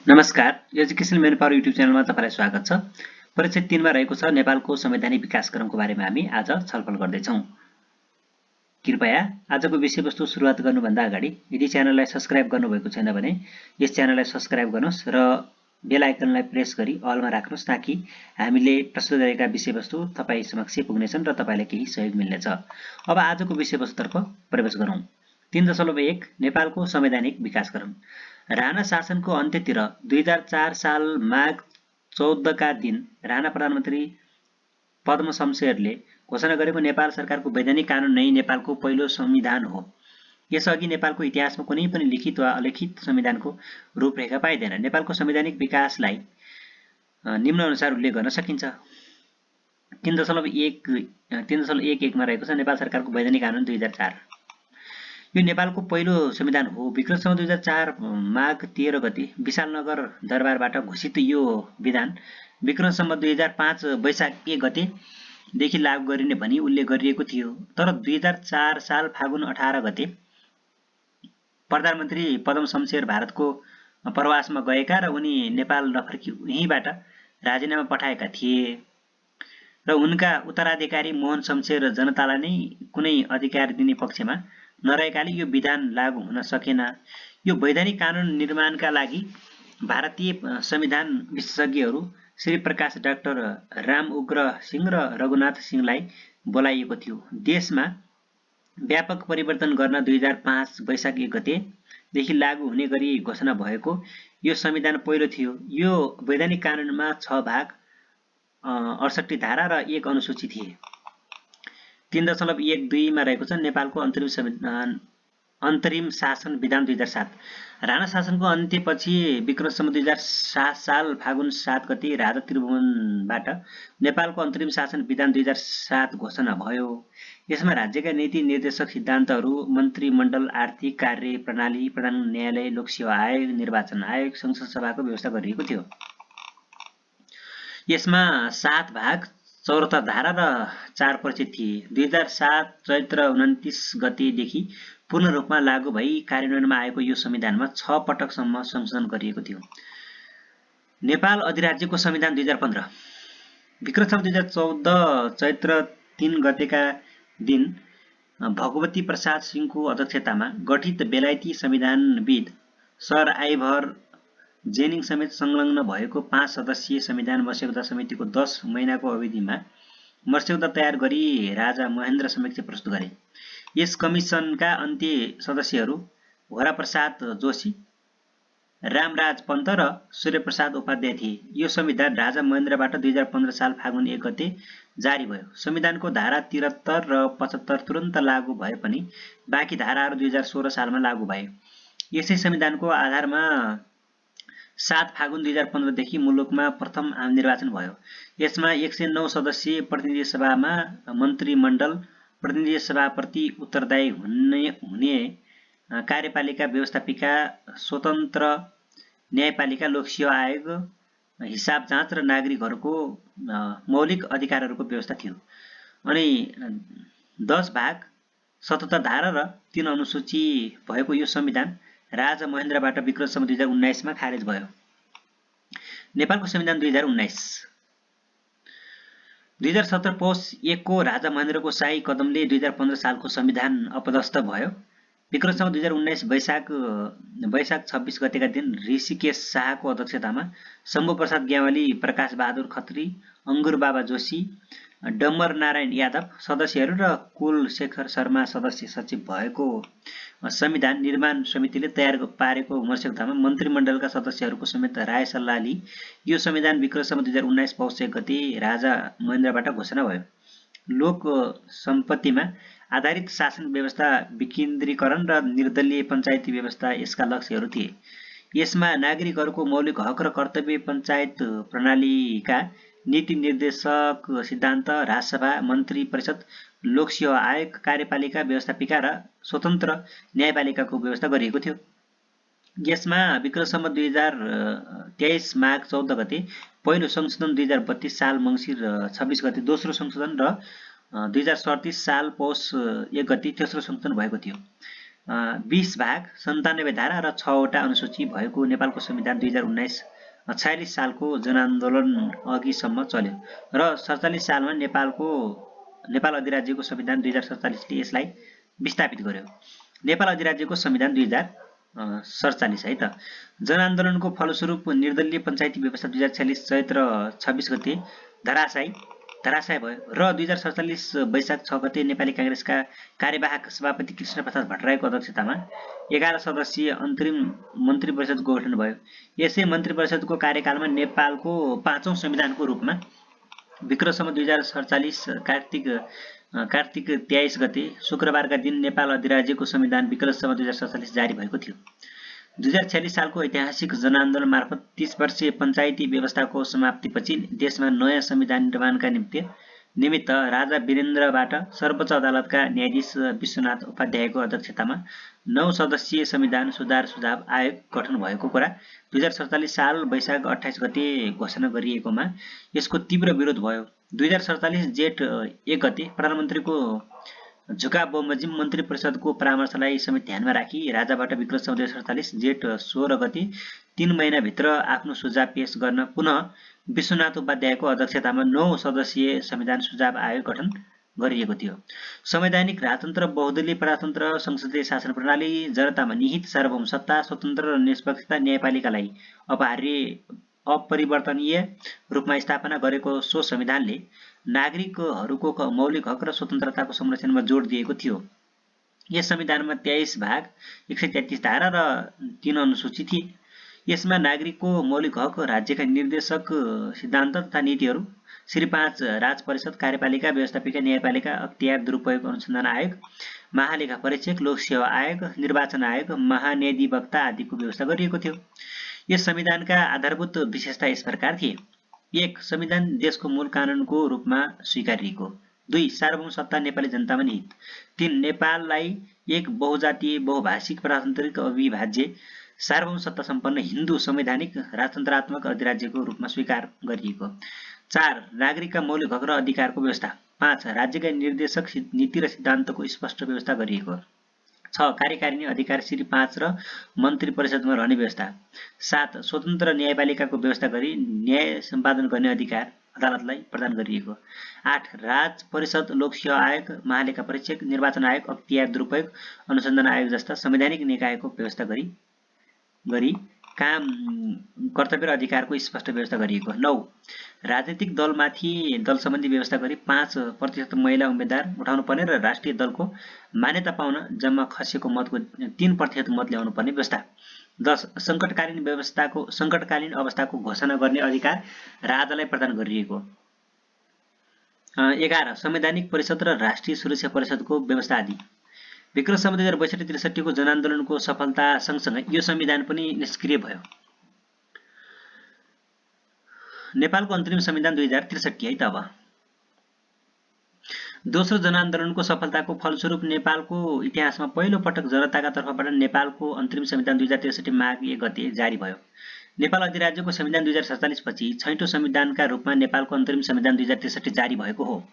नमस्कार, education main power YouTube च्यानलमा तपाईलाई स्वागत छ। परीक्षा 3 मा रहेको छ नेपालको संवैधानिक विकासक्रमको बारेमा हामी आज छलफल गर्दै छौं। कृपया आजको विषयवस्तु सुरुवात गर्नुभन्दा अगाडि यदि च्यानललाई सब्स्क्राइब गर्नुभएको छैन भने यस च्यानललाई सब्स्क्राइब गर्नुहोस् र बेल आइकनलाई प्रेस गरी अलमा राख्नुहोस् ताकि हामीले प्रस्तुत गरेका विषयवस्तु तपाई समक्ष पुग्नेछन् र तपाईलाई केही सहयोग मिल्नेछ। अब आजको विषयवस्तुतर्फ प्रवेश गरौं। 3.1 नेपालको संवैधानिक विकासक्रम। राणा शासनको अन्त्यतिर 2004 साल माघ 14 का दिन राणा प्रधानमन्त्री पद्म शमशेरले घोषणा गरेको नेपाल सरकारको वैधानिक कानून नै नेपालको पहिलो संविधान हो। यसअघि नेपालको इतिहासमा कुनै पनि लिखित वा अलिखित संविधानको रूपरेखा पाइदैन। नेपालको संवैधानिक विकासलाई निम्न अनुसार उल्लेख गर्न सकिन्छ। 3.11 मा रहेको छ नेपाल सरकारको वैधानिक कानून 2004। यो नेपालको पहिलो संविधान हो। विक्रमसम्वत 2004 माघ 13 गते विशालनगर दरबारबाट घोषित यो विधान विक्रमसम्वत 2005 वैशाख 1 गते देखि लागू गरिने भनी उल्लेख गरिएको थियो। तर 2004 साल फागुन 18 गते प्रधानमन्त्री पद्म शमशेर भारतको प्रवासमा गएका र उनी नेपाल नफर्की यहीँबाट राजीनामा पठाएका थिए र उनका उत्तराधिकारी मोहन शमशेर जनतालाई नै कुनै अधिकार दिने पक्षमा नरहेकाले यो विधान लागू हुन सकेन। यो वैधानिक कानून निर्माणका लागि भारतीय संविधान विशेषज्ञहरू श्री प्रकाश डाक्टर राम उग्र सिंह र रघुनाथ सिंहलाई बोलाइएको थियो। देशमा व्यापक परिवर्तन गर्न 2005 वैशाख 1 गते देखि लागू हुने गरी घोषणा भएको यो संविधान पहिलो थियो। यो वैधानिक कानूनमा 6 भाग 68 धारा र 1 अनुसूची थिए। 3.12 मा रहेको छ नेपालको अन्तरिम शासन विधान 2007। राणा शासनको अन्त्यपछि विक्रमसम्वत 2007 साल फागुन 7 गते राजा त्रिभुवनबाट नेपालको अन्तरिम शासन विधान 2007 घोषणा भयो। यसमा राज्यका नीति निर्देशक सिद्धान्तहरू, मन्त्रीमण्डल, आर्थिक कार्य प्रणाली, प्रधान न्यायालय, लोकसेवा आयोग, निर्वाचन आयोग, संसद सभाको व्यवस्था गरिएको थियो। यसमा 7 भाग 74 धारा र 4 परिच्छेद थिए। 2007 चैत्र 29 गतेदेखि पूर्ण रूपमा लागू भई कार्यान्वयनमा आएको यो संविधानमा 6 पटकसम्म संशोधन गरिएको थियो। नेपाल अधिराज्यको संविधान 2015। विक्रमसम्वत 2014 चैत्र 3 गतेका दिन भगवती प्रसाद सिंहको अध्यक्षतामा गठित बेलायती संविधानविद सर आइभर जेनिङ समेत संलग्न भएको 5 सदस्यीय संविधान मस्यौदा समितिको 10 महिनाको अवधिमा मस्यौदा तयार गरी राजा महेन्द्र समक्ष प्रस्तुत गरे। यस कमिसनका अन्त्य सदस्यहरू घोराप्रसाद जोशी, रामराज पन्त र सूर्यप्रसाद उपाध्याय थिए। यो संविधान राजा महेन्द्रबाट 2015 साल फागुन 1 गते जारी भयो। संविधानको धारा 73 र 75 तुरन्त लागू भए पनि बाँकी धाराहरू 2016 सालमा लागू भए। यसै संविधानको आधारमा 7 फागुन 2015 देखि मुलुकमा प्रथम आम निर्वाचन भयो। यसमा 109 सदस्यीय प्रतिनिधि सभामा मन्त्रीमण्डल, प्रतिनिधि सभाप्रति उत्तरदायी हुने कार्यपालिका, व्यवस्थापिका, स्वतन्त्र न्यायपालिका, लोकसेवा आयोग, हिसाब जाँच र नागरिकहरूको मौलिक अधिकारहरूको व्यवस्था थियो। अनि 10 भाग 77 धारा र 3 अनुसूची भएको यो संविधान राजा महेन्द्रबाट विक्रमसम्वत 2019 मा खारेज भयो। नेपालको संविधान 2019। 2017 पौष 1 को राजा महेन्द्रको शाही कदमले 2015 सालको संविधान अपदस्थ भयो। विक्रमसम्वत 2019 वैशाख 26 गतेका दिन ऋषिकेश शाहको अध्यक्षतामा शम्भु प्रसाद ग्यावाली, प्रकाश बहादुर खत्री, अंगुर बाबा जोशी, डम्बर नारायण यादव सदस्यहरू र कुल शेखर शर्मा सदस्य सचिव भएको संविधान निर्माण समितिले तयार पारेको मस्यौदामा मन्त्रीमण्डलका सदस्यहरूको समेत राय सल्लाह लिई यो संविधान विक्रमसम्वत 2019 पौष 1 गते राजा महेन्द्रबाट घोषणा भयो। लोक सम्पत्तिमा आधारित शासन व्यवस्था, विकेन्द्रीकरण र निर्दलीय पञ्चायती व्यवस्था यसका लक्ष्यहरू थिए। यसमा नागरिकहरूको मौलिक हक र कर्तव्य, पञ्चायत प्रणालीका नीति निर्देशक सिद्धान्त, राजसभा, मन्त्री परिषद, लोकसेवा आयोग, कार्यपालिका, व्यवस्थापिका र स्वतन्त्र न्यायपालिकाको व्यवस्था गरिएको थियो। यसमा विक्रमसम्वत 2023 माघ 14 गते पहिलो संशोधन, 2032 साल मङ्सिर 26 गते दोस्रो संशोधन र 2037 साल पौष 1 गते तेस्रो संशोधन भएको थियो। 20 भाग 97 धारा र 6 वटा अनुसूची भएको नेपालको संविधान 2046 सालको जनआन्दोलन अघिसम्म चल्यो र 47 सालमा नेपाल अधिराज्यको संविधान 2047 ले यसलाई विस्थापित गर्यो। नेपाल अधिराज्यको संविधान 2047 है त। जनआन्दोलनको फलस्वरूप निर्दलीय पञ्चायती व्यवस्था 2046 चैत्र 26 गते धराशायी भयो र 2047 वैशाख 6 गते नेपाली कांग्रेसका कार्यवाहक सभापति कृष्णप्रसाद भट्टराईको अध्यक्षतामा 11 सदस्यीय अन्तरिम मन्त्री परिषदको गठन भयो। यसै मन्त्री परिषदको कार्यकालमा नेपालको 5औं संविधानको रूपमा विक्रम 2047 कार्तिक 23 गते शुक्रबारका दिन नेपाल अधिराज्यको संविधान विक्रम 2047 जारी भएको थियो। 2046 सालको ऐतिहासिक जनआन्दोलन मार्फत 30 वर्षीय पञ्चायती व्यवस्थाको समाप्तिपछि देशमा नयाँ संविधान निर्माणका निमित्त राजा वीरेन्द्रबाट सर्वोच्च अदालतका न्यायाधीश विश्वनाथ उपाध्यायको अध्यक्षतामा 9 सदस्यीय संविधान सुधार सुझाव आयोग गठन भएको कुरा 2047 साल वैशाख 28 गते घोषणा गरिएकोमा यसको तीव्र विरोध भयो। 2047 जेठ 1 गते प्रधानमन्त्रीको झुकाव बमोजिम मन्त्री परिषदको परामर्शलाई समेत ध्यानमा राखी राजाबाट विक्रम 2047 जेठ 16 गते 3 महिनाभित्र आफ्नो सुझाव पेश गर्न पुनः विश्वनाथ उपाध्यायको अध्यक्षतामा 9 सदस्यीय संविधान सुझाव आयोग गठन गरिएको थियो। संवैधानिक राजतन्त्र, बहुदलीय प्रजातन्त्र, संसदीय शासन प्रणाली, जनतामा निहित सार्वभौम सत्ता, स्वतन्त्र र निष्पक्षता न्यायपालिकालाई अपरिवर्तनीय रूपमा स्थापना गरेको सो संविधानले नागरिकहरूको मौलिक हक र स्वतन्त्रताको संरक्षणमा जोड दिएको थियो। यस संविधानमा 23 भाग 133 धारा र 3 अनुसूची थिए। यसमा नागरिकको मौलिक हक, राज्यका निर्देशक सिद्धान्त तथा नीतिहरू, श्री 5 राज परिषद, कार्यपालिका, व्यवस्थापिका, न्यायपालिका, अख्तियार दुरुपयोग अनुसन्धान आयोग, महालेखा परीक्षक, लोक सेवा आयोग, निर्वाचन आयोग, महान्यायाधिवक्ता आदिको व्यवस्था गरिएको थियो। यस संविधानका आधारभूत विशेषता यस प्रकार थिए। 1. संविधान देशको मूल कानुनको रूपमा स्वीकारिएको। 2. सार्वभौम सत्ता नेपाली जनतामा निहित। 3. नेपाललाई एक बहुजातीय, बहुभाषिक, प्रजातान्त्रिक, अविभाज्य, सार्वभौम सत्ता सम्पन्न हिन्दू संवैधानिक राजतन्त्रात्मक अधिराज्यको रूपमा स्वीकार गरिएको। 4. नागरिकका मौलिक हक र अधिकारको व्यवस्था। 5. राज्यका निर्देशक नीति र सिद्धान्तको स्पष्ट व्यवस्था गरिएको। 6. कार्यकारिणी अधिकार श्री 5 र मन्त्री परिषदमा रहने व्यवस्था। 7. स्वतन्त्र न्यायपालिकाको व्यवस्था गरी न्याय सम्पादन गर्ने अधिकार अदालतलाई प्रदान गरिएको। 8. राज परिषद, लोक सेवा आयोग, महालेखा परीक्षक, निर्वाचन आयोग, अख्तियार दुरुपयोग अनुसन्धान आयोग जस्ता संवैधानिक निकायको व्यवस्था गरी काम कर्तव्य र अधिकारको स्पष्ट व्यवस्था गरिएको। 9. राजनीतिक दलमाथि दल सम्बन्धी व्यवस्था गरी 5% महिला उम्मेद्वार उठाउनुपर्ने र राष्ट्रिय दलको मान्यता पाउन जम्मा खसेको मतको 3% मत ल्याउनु पर्ने व्यवस्था। 10. सङ्कटकालीन अवस्थाको घोषणा गर्ने अधिकार राजालाई प्रदान गरिएको। 11. संवैधानिक परिषद र राष्ट्रिय सुरक्षा परिषदको व्यवस्था आदि। विक्रम 2062-63 को जनआन्दोलनको सफलता सँगसँगै यो संविधान पनि निष्क्रिय भयो। नेपालको अन्तरिम संविधान 2063 है त। अब दोस्रो जनआन्दोलनको सफलताको फलस्वरूप नेपालको इतिहासमा पहिलो पटक जनताका तर्फबाट नेपालको अन्तरिम संविधान 2063 माघ 1 गते जारी भयो। नेपाल अधिराज्यको संविधान 2047 पछि छैटौं संविधानका रूपमा नेपालको अन्तरिम संविधान 2063 जारी भएको हो।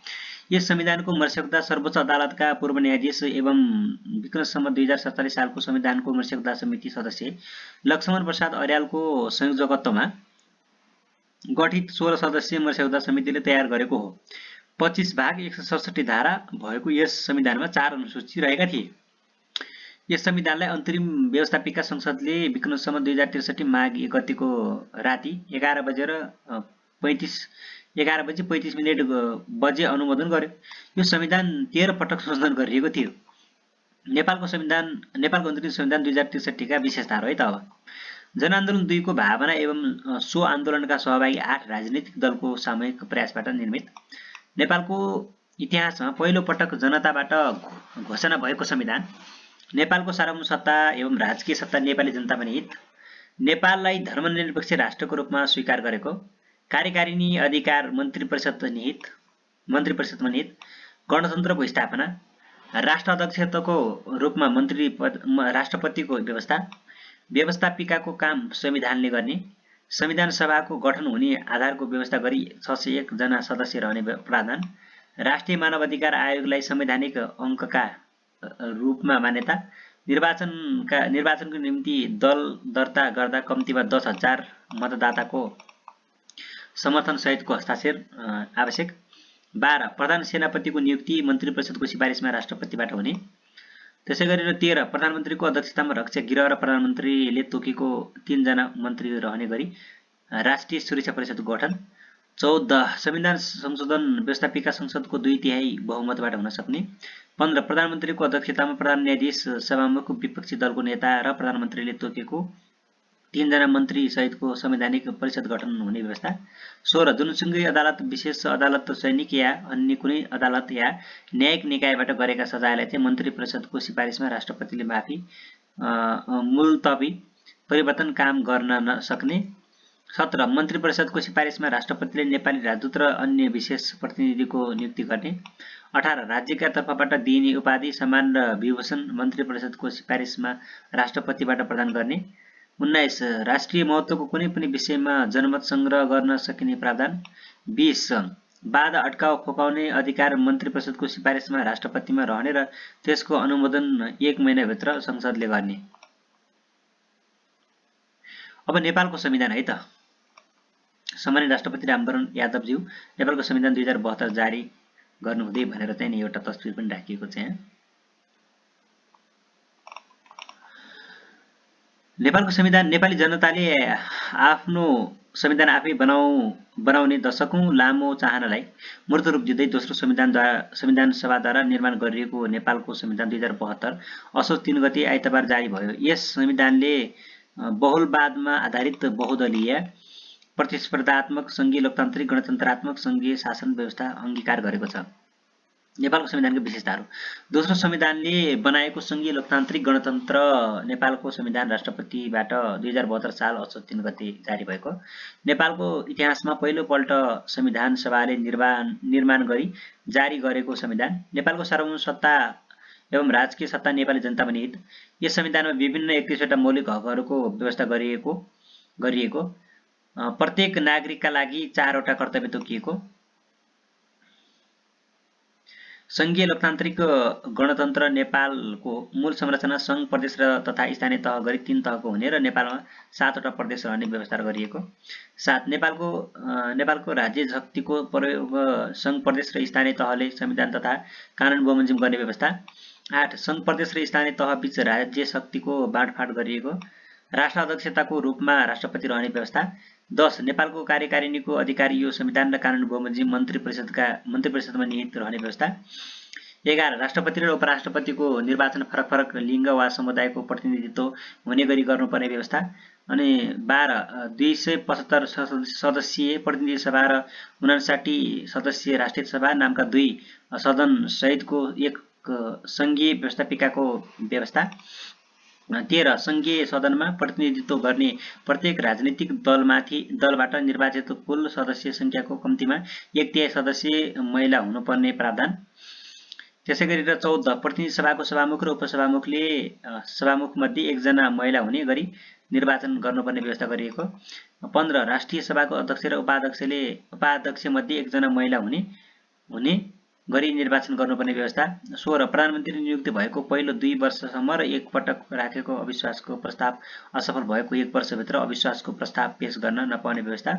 यस संविधानको मर्स्यौदा सर्वोच्च अदालतका पूर्व न्यायाधीश एवं विक्रम 2047 सालको संविधानको मर्स्यौदा समिति सदस्य लक्ष्मण प्रसाद अर्यालको संयोजकत्वमा गठित 16 सदस्यीय मर्स्यौदा समितिले तयार गरेको हो। 25 भाग 167 धारा भएको यस संविधानमा 4 अनुसूची रहेका थिए। यस संविधानलाई अन्तरिम व्यवस्थापिका संसदले विक्रम 2063 माघ 1 गतेको राति 11 बजे 35 मिनेट बजे अनुमोदन गर्यो। यो संविधान 13 पटक संशोधन गरिएको थियो। नेपालको अन्तरिम संविधान 2063 का विशेषताहरू है त। अब जनआन्दोलन 2 को भावना एवं सो आन्दोलनका सहभागी 8 राजनीतिक दलको सामूहिक प्रयासबाट निर्मित नेपालको इतिहासमा पहिलो पटक जनताबाट घोषणा भएको संविधान, नेपालको सार्वभौम सत्ता एवं राजकीय सत्ता नेपाली जनतामा निहित, नेपाललाई धर्मनिरपेक्ष राष्ट्रको रूपमा स्वीकार गरेको, कार्यकारिणी अधिकार मन्त्री परिषदमा निहित, गणतन्त्रको स्थापना, राष्ट्र अध्यक्षको रूपमा राष्ट्रपतिको व्यवस्था, व्यवस्थापिकाको काम संविधानले गर्ने, संविधान सभाको गठन हुने आधारको व्यवस्था गरी 601 जना सदस्य रहने प्रावधान, राष्ट्रिय मानव अधिकार आयोगलाई संवैधानिक अङ्गका रूपमा मान्यता, निर्वाचनको निम्ति दल दर्ता गर्दा कम्तीमा 10,000 मतदाताको समर्थन सहितको हस्ताक्षर आवश्यक। 12 प्रधान सेनापतिको नियुक्ति मन्त्री परिषदको सिफारिसमा राष्ट्रपतिबाट हुने। त्यसैगरी 13 प्रधानमन्त्रीको अध्यक्षतामा रक्षा गृह र प्रधानमन्त्रीले तोकेको 3 जना मन्त्री रहने गरी राष्ट्रिय सुरक्षा परिषदको गठन। 14 संविधान संशोधन व्यवस्थापिका संसदको 2/3 बहुमतबाट हुन सक्ने। 15 प्रधानमन्त्रीको अध्यक्षतामा प्रधान न्यायाधीश सभामुख विपक्षी दलको नेता र प्रधानमन्त्रीले तोकेको 3 जना मन्त्री सहितको संवैधानिक परिषद गठन हुने व्यवस्था। 16 जुनसुकै अदालत विशेष अदालत सैनिक या अन्य कुनै अदालत या न्यायिक निकायबाट गरेका सजायलाई चाहिँ मन्त्री परिषदको सिफारिसमा राष्ट्रपतिले माफी मुलतवी परिवर्तन काम गर्न नसक्ने। 17 मन्त्री परिषदको सिफारिसमा राष्ट्रपतिले नेपाली राजदूत र अन्य विशेष प्रतिनिधिको नियुक्ति गर्ने। 18 राज्यका तर्फबाट दिइने उपाधि सम्मान र विभूषण मन्त्री परिषदको सिफारिसमा राष्ट्रपतिबाट प्रदान गर्ने। 19 राष्ट्रिय महत्त्वको कुनै पनि विषयमा जनमत संग्रह गर्न सकिने प्रावधान। 20 बाधा अड्काउ फकाउने अधिकार मन्त्री परिषदको सिफारिसमा राष्ट्रपतिमा रहने र त्यसको अनुमोदन 1 महिनाभित्र संसदले गर्ने। अब नेपालको संविधान है त। सम्मानित राष्ट्रपति रामवरण यादवज्यू नेपालको संविधान 2072 जारी गर्नुहुँदै भनेर चाहिँ नि एउटा तस्बिर पनि राखिएको छ यहाँ। नेपालको संविधान नेपाली जनताले आफ्नो संविधान आफै बनाउने दशकौं लामो चाहनालाई मूर्त रूप दिँदै दोस्रो संविधान सभाद्वारा निर्माण गरिएको नेपालको संविधान 2072 असोज 3 गते आइतबार जारी भयो। यस संविधानले बहुलवादमा आधारित बहुदलीय प्रतिस्पर्धात्मक संघीय लोकतान्त्रिक गणतन्त्रात्मक संघीय शासन व्यवस्था अंगीकार गरेको छ। नेपालको संविधानको विशेषताहरू। दोस्रो संविधानले बनाएको संघीय लोकतान्त्रिक गणतन्त्र नेपालको संविधान राष्ट्रपतिबाट 2072 साल असोज 3 गते जारी भएको। नेपालको इतिहासमा पहिलोपल्ट संविधान सभाले निर्माण गरी जारी गरेको संविधान। नेपालको सार्वभौम सत्ता एवं राजकीय सत्ता नेपाली जनतामा निहित। यस संविधानमा विभिन्न 31वटा मौलिक हकहरूको व्यवस्था गरिएको प्रत्येक नागरिकका लागि 4वटा कर्तव्य तोकिएको। संघीय लोकतान्त्रिक गणतन्त्र नेपालको मूल संरचना संघ प्रदेश र तथा स्थानीय तह गरी 3 तहको हुने र नेपालमा 7वटा प्रदेश रहने व्यवस्था गरिएको। 7 नेपालको राज्य शक्तिको प्रयोग संघ प्रदेश र स्थानीय तहले संविधान तथा कानुन बमोजिम गर्ने व्यवस्था। 8 संघ प्रदेश र स्थानीय तह बीच राज्य शक्तिको बाँडफाँड गरिएको। राष्ट्र अध्यक्षताको रूपमा राष्ट्रपति रहने व्यवस्था। 10 नेपालको कार्यकारिणीको अधिकारी यो संविधान र कानुन बमोजिम मन्त्री परिषदमा निहित रहने व्यवस्था। 11 राष्ट्रपति र उपराष्ट्रपतिको निर्वाचन फरक लिङ्ग वा समुदायको प्रतिनिधित्व हुने गरी गर्नुपर्ने व्यवस्था। अनि 12 275 सदस्यीय प्रतिनिधि सभा र 59 सदस्यीय राष्ट्रिय सभा नामका 2 सदन सहितको एक संघीय व्यवस्थापिकाको व्यवस्था। 13 संघीय सदनमा प्रतिनिधित्व गर्ने प्रत्येक राजनीतिक दलबाट निर्वाचित कुल सदस्य संख्याको कम्तीमा 1/3 सदस्य महिला हुनुपर्ने प्रावधान। त्यसैगरी 14 प्रतिनिधि सभाको सभामुख र उपसभामुखले सभामुख मध्ये 1 जना महिला हुने गरी निर्वाचन गर्नुपर्ने व्यवस्था गरिएको। 15 राष्ट्रिय सभाको अध्यक्ष र उपाध्यक्ष मध्ये 1 जना महिला हुने गरी निर्वाचन गर्नुपर्ने व्यवस्था। 16 प्रधानमन्त्री नियुक्त भएको पहिलो 2 वर्षसम्म र एक पटक राखेको अविश्वासको प्रस्ताव असफल भएको 1 वर्षभित्र अविश्वासको प्रस्ताव पेश गर्न नपाउने व्यवस्था।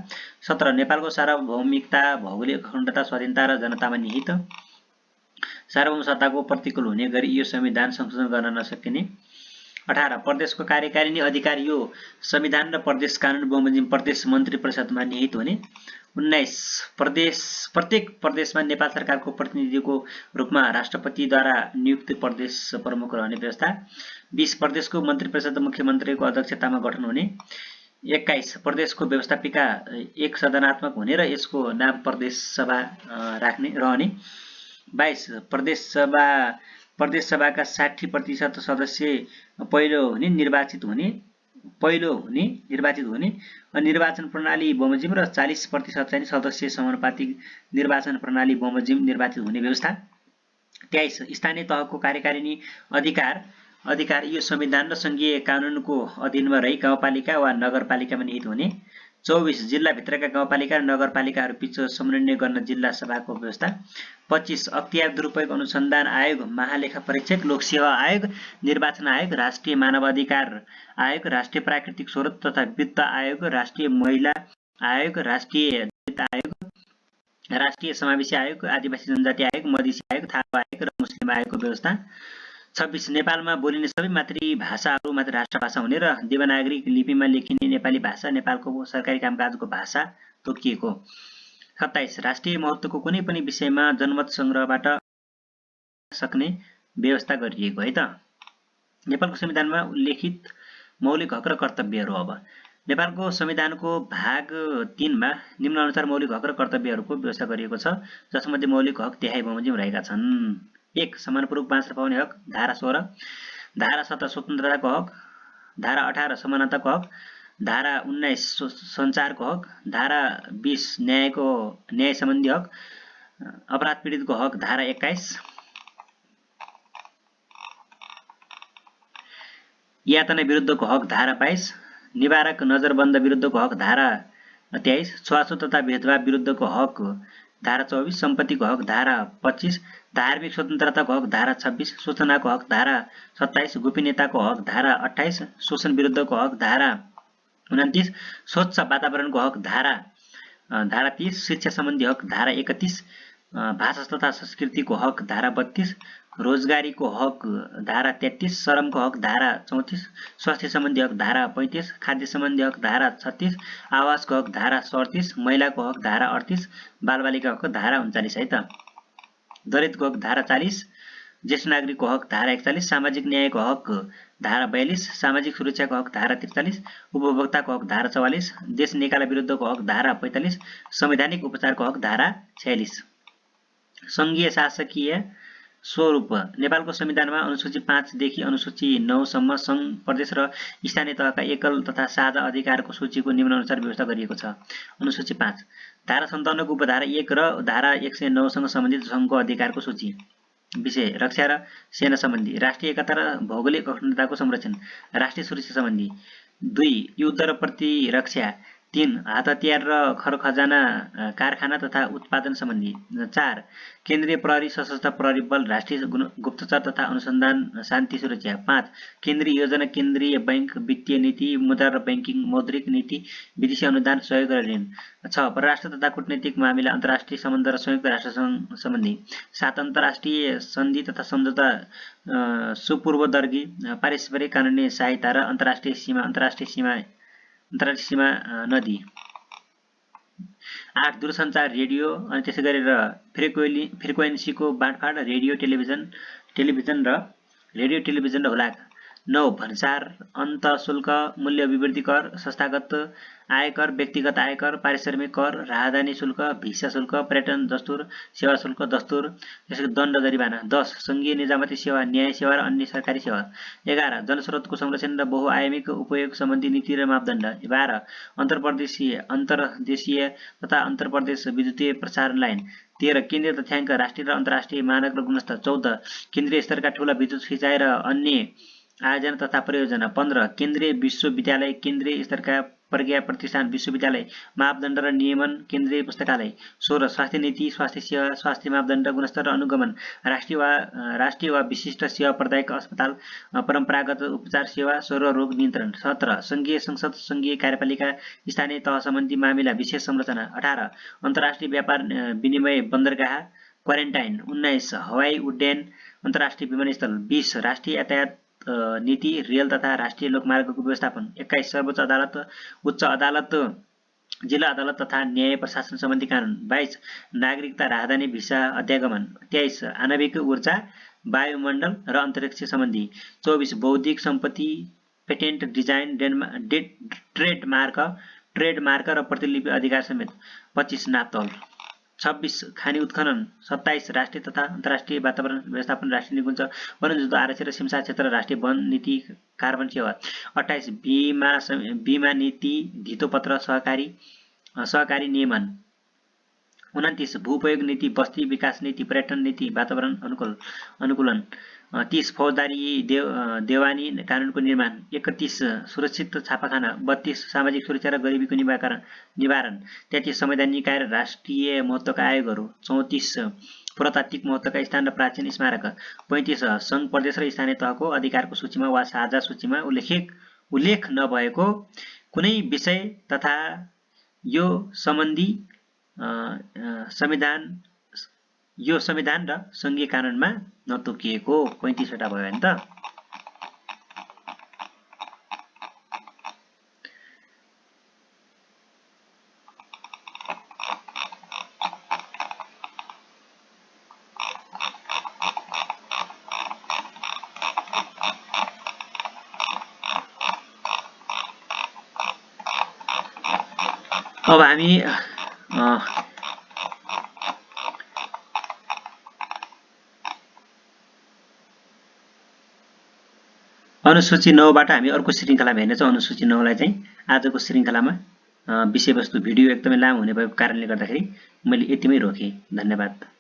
17 नेपालको सार्वभौमिकता भौगोलिक अखण्डता स्वाधीनता र जनतामा निहित सार्वभौम सत्ताको प्रतिकूल हुने गरी यो संविधान संशोधन गर्न नसकिने। 18 प्रदेशको कार्यकारिणी अधिकार यो संविधान र प्रदेश कानुन बमोजिम प्रदेश मन्त्री परिषदमा निहित हुने। 19 प्रत्येक प्रदेशमा नेपाल सरकारको प्रतिनिधिको रूपमा राष्ट्रपतिद्वारा नियुक्त प्रदेश प्रमुख रहने व्यवस्था। 20 प्रदेशको मन्त्री परिषद मुख्यमन्त्रीको अध्यक्षतामा गठन हुने। 21 प्रदेशको व्यवस्थापिका एक सदनात्मक हुने र यसको नाम प्रदेश सभा रहने। 22 प्रदेश सभाका 60% सदस्य पहिलो हुने निर्वाचित हुने निर्वाचन प्रणाली बमोजिम र 40% चाहिँ सदस्य समानुपातिक निर्वाचन प्रणाली बमोजिम निर्वाचित हुने व्यवस्था। 23 स्थानीय तहको कार्यकारिणी अधिकार यो संविधान र संघीय कानुनको अधीनमा रही गाउँपालिका वा नगरपालिकामा निहित हुने। 24 जिल्लाभित्रका गाउँपालिका र नगरपालिकाहरू बीच समन्वय गर्न जिल्ला सभाको व्यवस्था। 25 अख्तियार दुरुपयोग अनुसन्धान आयोग, महालेखा परीक्षक, लोकसेवा आयोग, निर्वाचन आयोग, राष्ट्रिय मानवाधिकार आयोग, राष्ट्रिय प्राकृतिक स्रोत तथा वित्त आयोग, राष्ट्रिय महिला आयोग, राष्ट्रिय दलित आयोग, राष्ट्रिय समावेशी आयोग, आदिवासी जनजाति आयोग, मधेसी आयोग, थारू आयोग र मुस्लिम आयोगको व्यवस्था। 26 नेपालमा बोलिने सबै मातृभाषाहरू मात्र राष्ट्रभाषा हुने र देवनागरी लिपिमा लेखिने नेपाली भाषा नेपालको सरकारी कामकाजको भाषा तोकिएको। 27 राष्ट्रिय महत्त्वको कुनै पनि विषयमा जनमत संग्रहबाट सक्ने व्यवस्था गरिएको है त। नेपालको संविधानमा उल्लेखित मौलिक हक र कर्तव्यहरू। अब नेपालको संविधानको भाग 3 मा निम्नानुसार मौलिक हक र कर्तव्यहरूको व्यवस्था गरिएको छ, जसमध्ये मौलिक हक 23 बमोजिम रहेका छन्। 1 समानपूर्वक बाँच्न पाउने हक, धारा 16। धारा 17 स्वतन्त्रताको हक, धारा 18 समानताको हक, धारा 19 सञ्चारको हक, धारा 20 न्याय सम्बन्धी हक, अपराध पीडितको हक, धारा 21। यातना विरुद्धको हक, धारा 22। निवारक नजरबन्द विरुद्धको हक, धारा 23। छुवाछुत तथा भेदभाव विरुद्धको हक, धारा 24। सम्पत्तिको हक, धारा 25। धार्मिक स्वतन्त्रताको हक, धारा 26। सूचनाको हक, धारा 27। गोपनीयताको हक, धारा 28। शोषण विरुद्धको हक, धारा 29। स्वच्छ वातावरणको हक, धारा 30। शिक्षा सम्बन्धी हक, धारा 31। भाषा तथा संस्कृतिको हक, धारा 32। रोजगारीको हक, धारा 33। श्रमको हक, धारा 34। स्वास्थ्य सम्बन्धी हक, धारा 35। खाद्य सम्बन्धी हक, धारा 36। आवासको हक, धारा 37। महिलाको हक, धारा 38। बालबालिका हक, धारा 39 है त। दलितको हक, धारा 40। ज्येष्ठ नागरिकको हक, धारा 41। सामाजिक न्यायको हक, धारा 42। सामाजिक सुरक्षाको हक, धारा 43। उपभोक्ताको हक, धारा 44। देश निकाला विरुद्धको हक, धारा 45। संवैधानिक उपचारको हक, धारा 46। संघीय शासकीय स्वरूप। नेपालको संविधानमा अनुसूची 5 देखि अनुसूची 9 सम्म संघ, प्रदेश र स्थानीय तहका एकल तथा साझा अधिकारको सूचीको निम्नानुसार व्यवस्था गरिएको छ। अनुसूची 5 धारा 57 को उपधारा 1 र धारा 109 सँग सम्बन्धित संघको अधिकारको सूची। विषय रक्षा र सेना सम्बन्धी, राष्ट्रिय एकता र भौगोलिक अखण्डताको संरक्षण, राष्ट्रिय सुरक्षा सम्बन्धी। 2 युद्ध र प्रतिरक्षा। 3 हात हतियार र खरखजाना कारखाना तथा उत्पादन सम्बन्धी। 4 केन्द्रीय प्रहरी, सशस्त्र प्रहरी बल, राष्ट्रिय गुप्तचर तथा अनुसन्धान, शान्ति सुरक्षा। 5 केन्द्रीय योजना, केन्द्रीय बैंक, वित्तीय नीति, मुद्रा र बैंकिङ, मौद्रिक नीति, विदेशी अनुदान, सहयोग र ऋण। 6 परराष्ट्र तथा कूटनीतिक मामिला, अन्तर्राष्ट्रिय सम्बन्ध र संयुक्त राष्ट्र सम्बन्धी। 7 अन्तर्राष्ट्रिय सन्धि तथा सम्झौता, सुपूर्वदर्गी, पारस्परिक कानुनी सहायता र अन्तर्राष्ट्रिय सीमा नदी। 8 दूरसञ्चार, रेडियो अनि त्यसै गरेर फ्रिक्वेन्सीको बाँडफाँड, रेडियो टेलिभिजन र हुलाक। 9 भन्सार, अन्त शुल्क, मूल्य अभिवृद्धि कर, संस्थागत आयकर, व्यक्तिगत आयकर, पारिश्रमिक कर, राहदानी शुल्क, भिसा शुल्क, पर्यटन दस्तुर, सेवा शुल्क दस्तुर, त्यसै दण्ड जरिवाना। 10 संघीय निजामती सेवा, न्याय सेवा र अन्य सरकारी सेवा। 11 जनस्रोतको संरक्षण र बहुआयामिक उपयोग सम्बन्धी नीति र मापदण्ड। 12 अन्तर्देशीय तथा अन्तर्प्रदेश विद्युतीय प्रसारण लाइन। 13 केन्द्रीय तथ्याङ्क, राष्ट्रिय र अन्तर्राष्ट्रिय मानक र गुणस्तर। 14 केन्द्रीय स्तरका ठूला विद्युत सिँचाइ र अन्य आयोजना तथा परियोजना। 15 केन्द्रीय विश्वविद्यालय, केन्द्रीय स्तरका प्रज्ञा प्रतिष्ठान, विश्वविद्यालय, मापदण्ड र नियमन, केन्द्रीय पुस्तकालय। 16 स्वास्थ्य नीति, स्वास्थ्य सेवा, स्वास्थ्य मापदण्ड, गुणस्तर र अनुगमन, राष्ट्रिय वा विशिष्ट सेवा प्रदायक अस्पताल, परम्परागत उपचार सेवा, सर्वरोग नियन्त्रण। 17 संघीय संसद, संघीय कार्यपालिका, स्थानीय तह सम्बन्धी मामिला, विशेष संरचना। 18 अन्तर्राष्ट्रिय व्यापार विनिमय, बन्दरगाह, क्वारेन्टाइन। 19 हवाई उड्डयन, अन्तर्राष्ट्रिय विमानस्थल। 20 राष्ट्रिय यातायात नीति, रेल तथा राष्ट्रिय लोकमार्गको व्यवस्थापन। 21 सर्वोच्च अदालत, उच्च अदालत, जिल्ला अदालत तथा न्याय प्रशासन सम्बन्धी कानुन। 22 नागरिकता, राहदानी, भिसा, अध्यागमन। 23 आणविक ऊर्जा, वायुमण्डल र अन्तरिक्ष सम्बन्धी। 24 बौद्धिक सम्पत्ति, पेटेन्ट, डिजाइन, ट्रेडमार्क र प्रतिलिपि अधिकार समेत। 25 नापतोल। 26 खानी उत्खनन। 27 राष्ट्रिय तथा अन्तर्राष्ट्रिय वातावरण व्यवस्थापन, राष्ट्रिय निकुञ्ज, वनजोत आरक्षी र सिमसा क्षेत्र, राष्ट्रिय वन नीति, कार्बन सेवा। 28 बीमा नीति, धितोपत्र, सहकारी नियमन। 29 भूपयोग नीति, बस्ती विकास नीति, पर्यटन नीति, वातावरण अनुकूलन। 30 फौजदारी देवानी कानुनको निर्माण, 31 सुरक्षित छापाखाना, 32 सामाजिक सुरक्षा र गरिबीको निवारण, 33 संवैधानिक निकाय र राष्ट्रिय महत्त्वका आयोगहरू, 34 पुरातात्विक महत्त्वका स्थान र प्राचीन स्मारक, 35 सङ्घ प्रदेश र स्थानीय तहको अधिकारको सूचीमा वा साझा सूचीमा उल्लेख नभएको कुनै विषय तथा यो सम्बन्धी संविधान र सङ्घीय कानुनमा नतोकिएको। 35 वटा भयो नि त। अब हामी अनुसूची 9 बाट हामी अर्को श्रृङ्खलामा हेर्नेछौँ। अनुसूची 9 लाई चाहिँ आजको श्रृङ्खलामा विषयवस्तु भिडियो एकदमै लामो हुने भएको कारणले गर्दाखेरि मैले यतिमै रोकेँ। धन्यवाद।